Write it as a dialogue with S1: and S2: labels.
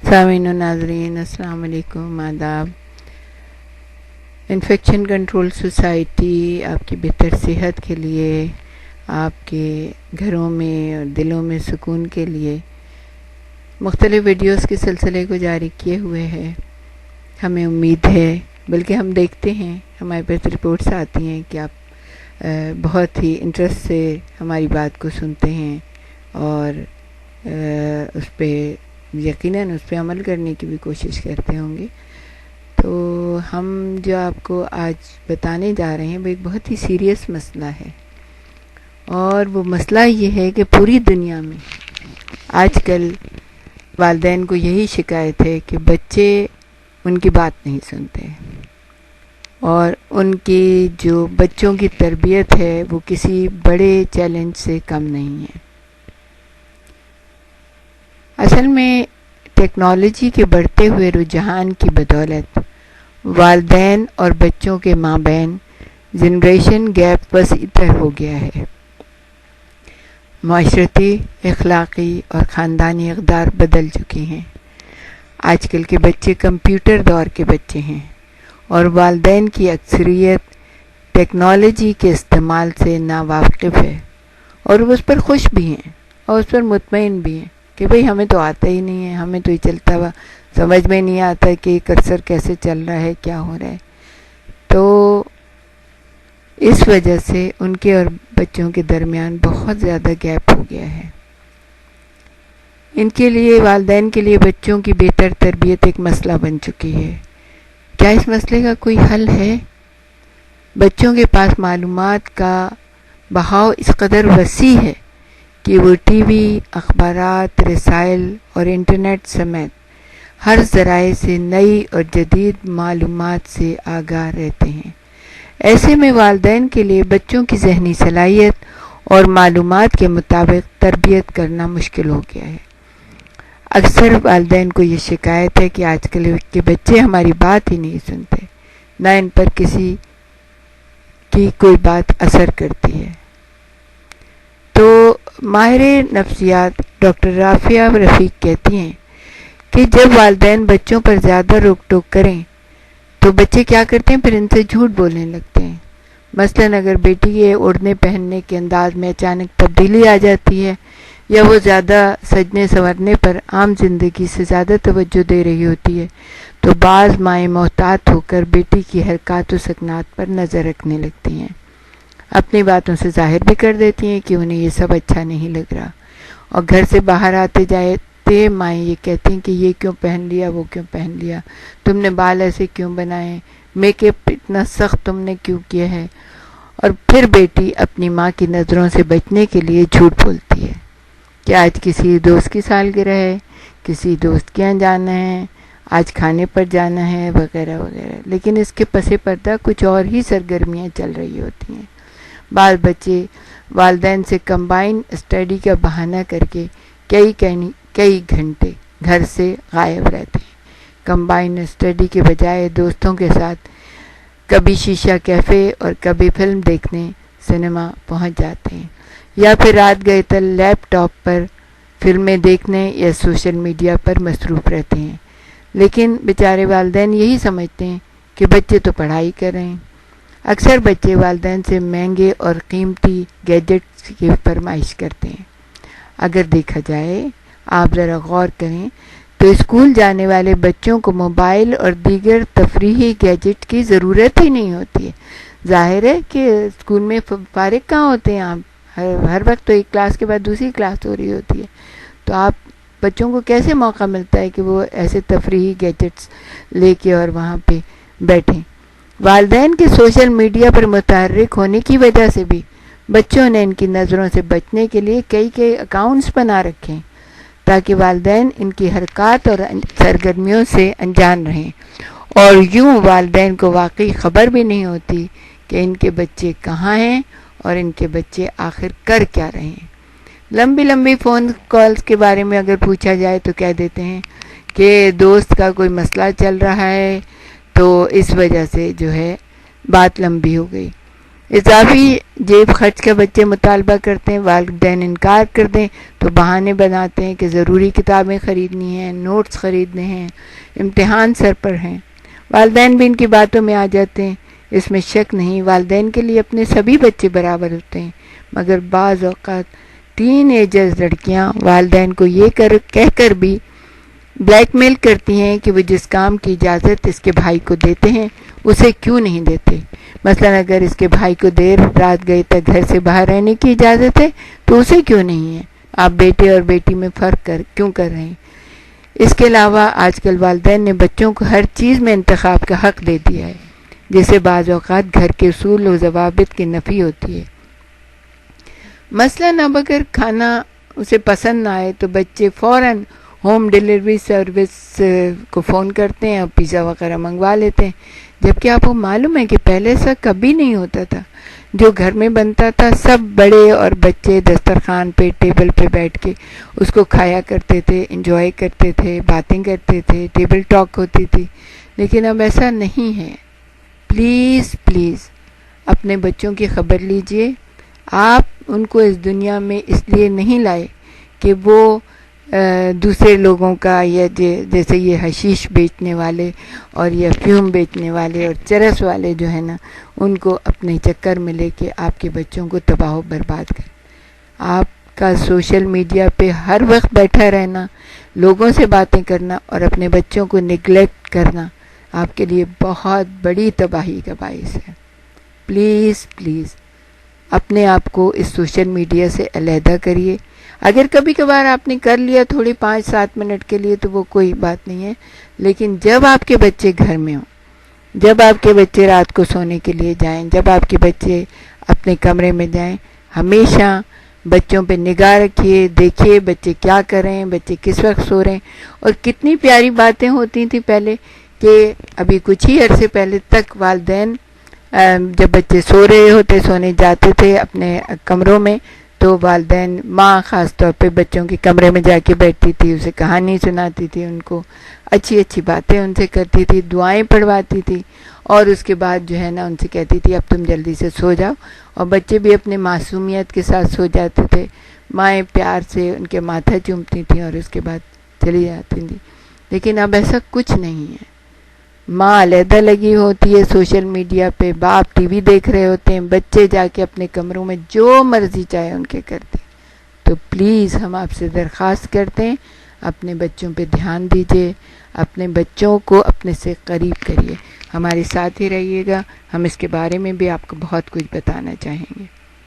S1: سامعین و ناظرین السلام علیکم، آداب۔ انفیکشن کنٹرول سوسائٹی آپ کی بہتر صحت کے لیے، آپ کے گھروں میں اور دلوں میں سکون کے لیے مختلف ویڈیوز کے سلسلے کو جاری کیے ہوئے ہے۔ ہمیں امید ہے، بلکہ ہم دیکھتے ہیں، ہمارے پاس رپورٹس آتی ہیں کہ آپ بہت ہی انٹرسٹ سے ہماری بات کو سنتے ہیں اور اس پہ یقیناً اس پہ عمل کرنے کی بھی کوشش کرتے ہوں گے۔ تو ہم جو آپ کو آج بتانے جا رہے ہیں وہ ایک بہت ہی سیریس مسئلہ ہے، اور وہ مسئلہ یہ ہے کہ پوری دنیا میں آج کل والدین کو یہی شکایت ہے کہ بچے ان کی بات نہیں سنتے، اور ان کی جو بچوں کی تربیت ہے وہ کسی بڑے چیلنج سے کم نہیں ہے۔ اصل میں ٹیکنالوجی کے بڑھتے ہوئے رجحان کی بدولت والدین اور بچوں کے مابین جنریشن گیپ وسیع تر ہو گیا ہے۔ معاشرتی، اخلاقی اور خاندانی اقدار بدل چکے ہیں۔ آج کل کے بچے کمپیوٹر دور کے بچے ہیں، اور والدین کی اکثریت ٹیکنالوجی کے استعمال سے ناواقف ہے، اور وہ اس پر خوش بھی ہیں اور اس پر مطمئن بھی ہیں کہ بھئی ہمیں تو آتا ہی نہیں ہے، ہمیں تو یہ چلتا ہوا سمجھ میں نہیں آتا کہ کرسر کیسے چل رہا ہے، کیا ہو رہا ہے۔ تو اس وجہ سے ان کے اور بچوں کے درمیان بہت زیادہ گیپ ہو گیا ہے۔ ان کے لیے، والدین کے لیے بچوں کی بہتر تربیت ایک مسئلہ بن چکی ہے۔ کیا اس مسئلے کا کوئی حل ہے؟ بچوں کے پاس معلومات کا بہاؤ اس قدر وسیع ہے کہ وہ ٹی وی، اخبارات، رسائل اور انٹرنیٹ سمیت ہر ذرائع سے نئی اور جدید معلومات سے آگاہ رہتے ہیں۔ ایسے میں والدین کے لیے بچوں کی ذہنی صلاحیت اور معلومات کے مطابق تربیت کرنا مشکل ہو گیا ہے۔ اکثر والدین کو یہ شکایت ہے کہ آج کل کے بچے ہماری بات ہی نہیں سنتے، نہ ان پر کسی کی کوئی بات اثر کرتی ہے۔ تو ماہر نفسیات ڈاکٹر رافعہ رفیق کہتی ہیں کہ جب والدین بچوں پر زیادہ روک ٹوک کریں تو بچے کیا کرتے ہیں، پھر ان سے جھوٹ بولنے لگتے ہیں۔ مثلاً اگر بیٹی کے اوڑھنے پہننے کے انداز میں اچانک تبدیلی آ جاتی ہے، یا وہ زیادہ سجنے سنورنے پر عام زندگی سے زیادہ توجہ دے رہی ہوتی ہے، تو بعض مائیں محتاط ہو کر بیٹی کی حرکات و سکنات پر نظر رکھنے لگتی ہیں، اپنی باتوں سے ظاہر بھی کر دیتی ہیں کہ انہیں یہ سب اچھا نہیں لگ رہا، اور گھر سے باہر آتے جاتے مائیں یہ کہتی ہیں کہ یہ کیوں پہن لیا، وہ کیوں پہن لیا، تم نے بال ایسے کیوں بنائے، میک اپ اتنا سخت تم نے کیوں کیا ہے۔ اور پھر بیٹی اپنی ماں کی نظروں سے بچنے کے لیے جھوٹ بولتی ہے کہ آج کسی دوست کی سالگرہ ہے، کسی دوست کے یہاں جانا ہے، آج کھانے پر جانا ہے، وغیرہ وغیرہ، لیکن اس کے پس پردہ کچھ اور ہی سرگرمیاں چل رہی ہوتی ہیں۔ بعض بچے والدین سے کمبائن اسٹڈی کا بہانہ کر کے کئی گھنٹے گھر سے غائب رہتے ہیں۔ کمبائن اسٹڈی کے بجائے دوستوں کے ساتھ کبھی شیشہ کیفے اور کبھی فلم دیکھنے سنیما پہنچ جاتے ہیں، یا پھر رات گئے تل لیپ ٹاپ پر فلمیں دیکھنے یا سوشل میڈیا پر مصروف رہتے ہیں۔ لیکن بیچارے والدین یہی سمجھتے ہیں کہ بچے تو پڑھائی کر رہے ہیں۔ اکثر بچے والدین سے مہنگے اور قیمتی گیجٹس کی فرمائش کرتے ہیں۔ اگر دیکھا جائے، آپ ذرا غور کریں تو اسکول جانے والے بچوں کو موبائل اور دیگر تفریحی گیجٹ کی ضرورت ہی نہیں ہوتی ہے۔ ظاہر ہے کہ اسکول میں فارغ کہاں ہوتے ہیں آپ، ہر وقت تو ایک کلاس کے بعد دوسری کلاس ہو رہی ہوتی ہے، تو آپ بچوں کو کیسے موقع ملتا ہے کہ وہ ایسے تفریحی گیجٹس لے کے اور وہاں پہ بیٹھیں۔ والدین کے سوشل میڈیا پر متحرک ہونے کی وجہ سے بھی بچوں نے ان کی نظروں سے بچنے کے لیے کئی اکاؤنٹس بنا رکھے ہیں، تاکہ والدین ان کی حرکات اور سرگرمیوں سے انجان رہیں، اور یوں والدین کو واقعی خبر بھی نہیں ہوتی کہ ان کے بچے کہاں ہیں اور ان کے بچے آخر کر کیا رہے ہیں۔ لمبی فون کالز کے بارے میں اگر پوچھا جائے تو کہہ دیتے ہیں کہ دوست کا کوئی مسئلہ چل رہا ہے، تو اس وجہ سے جو ہے بات لمبی ہو گئی۔ اضافی جیب خرچ کا بچے مطالبہ کرتے ہیں، والدین انکار کر دیں تو بہانے بناتے ہیں کہ ضروری کتابیں خریدنی ہیں، نوٹس خریدنے ہیں، امتحان سر پر ہیں۔ والدین بھی ان کی باتوں میں آ جاتے ہیں۔ اس میں شک نہیں، والدین کے لیے اپنے سبھی بچے برابر ہوتے ہیں، مگر بعض اوقات ٹین ایجرز لڑکیاں والدین کو یہ کہہ کر بھی بلیک میل کرتی ہیں کہ وہ جس کام کی اجازت اس کے بھائی کو دیتے ہیں اسے کیوں نہیں دیتے۔ مثلا اگر اس کے بھائی کو دیر رات گئے تک گھر سے باہر رہنے کی اجازت ہے تو اسے کیوں نہیں ہے۔ آپ بیٹے اور بیٹی میں فرق کیوں کر رہے ہیں؟ اس کے علاوہ آج کل والدین نے بچوں کو ہر چیز میں انتخاب کا حق دے دیا ہے، جس سے بعض اوقات گھر کے اصول و ضوابط کی نفی ہوتی ہے۔ مثلا اب اگر کھانا اسے پسند نہ آئے تو بچے فوراً ہوم ڈیلیوری سروس کو فون کرتے ہیں اور پیزا وغیرہ منگوا لیتے ہیں، جبکہ آپ کو معلوم ہے کہ پہلے ایسا کبھی نہیں ہوتا تھا۔ جو گھر میں بنتا تھا سب بڑے اور بچے دسترخوان پہ ٹیبل پہ بیٹھ کے اس کو کھایا کرتے تھے، انجوائے کرتے تھے، باتیں کرتے تھے، ٹیبل ٹاک ہوتی تھی۔ لیکن اب ایسا نہیں ہے۔ پلیز پلیز اپنے بچوں کی خبر لیجئے۔ آپ ان کو اس دنیا میں اس لیے نہیں لائے کہ وہ دوسرے لوگوں کا یا جیسے یہ حشیش بیچنے والے اور یہ افیون بیچنے والے اور چرس والے جو ہے نا، ان کو اپنے چکر میں لے کے آپ کے بچوں کو تباہ و برباد کریں۔ آپ کا سوشل میڈیا پہ ہر وقت بیٹھا رہنا، لوگوں سے باتیں کرنا اور اپنے بچوں کو نگلیکٹ کرنا آپ کے لیے بہت بڑی تباہی کا باعث ہے۔ پلیز پلیز اپنے آپ کو اس سوشل میڈیا سے علیحدہ کریے۔ اگر کبھی کبھار آپ نے کر لیا تھوڑی 5-7 منٹ کے لیے تو وہ کوئی بات نہیں ہے، لیکن جب آپ کے بچے گھر میں ہوں، جب آپ کے بچے رات کو سونے کے لیے جائیں، جب آپ کے بچے اپنے کمرے میں جائیں، ہمیشہ بچوں پہ نگاہ رکھیے، دیکھیے بچے کیا کر رہے ہیں، بچے کس وقت سو رہے ہیں۔ اور کتنی پیاری باتیں ہوتی تھیں پہلے کہ ابھی کچھ ہی عرصے پہلے تک والدین جب بچے سو رہے ہوتے، سونے جاتے تھے اپنے کمروں میں، تو والدین ماں خاص طور پہ بچوں کے کمرے میں جا کے بیٹھتی تھی، اسے کہانی سناتی تھی، ان کو اچھی اچھی باتیں ان سے کرتی تھی، دعائیں پڑھواتی تھی، اور اس کے بعد جو ہے نا ان سے کہتی تھی اب تم جلدی سے سو جاؤ، اور بچے بھی اپنے معصومیت کے ساتھ سو جاتے تھے۔ مائیں پیار سے ان کے ماتھا چومتی تھیں اور اس کے بعد چلی جاتی تھیں۔ لیکن اب ایسا کچھ نہیں ہے۔ ماں علیحدہ لگی ہوتی ہے سوشل میڈیا پہ، باپ ٹی وی دیکھ رہے ہوتے ہیں، بچے جا کے اپنے کمروں میں جو مرضی چاہے ان کے کرتے ہیں۔ تو پلیز ہم آپ سے درخواست کرتے ہیں اپنے بچوں پہ دھیان دیجیے، اپنے بچوں کو اپنے سے قریب کریے۔ ہمارے ساتھ ہی رہیے گا، ہم اس کے بارے میں بھی آپ کو بہت کچھ بتانا چاہیں گے۔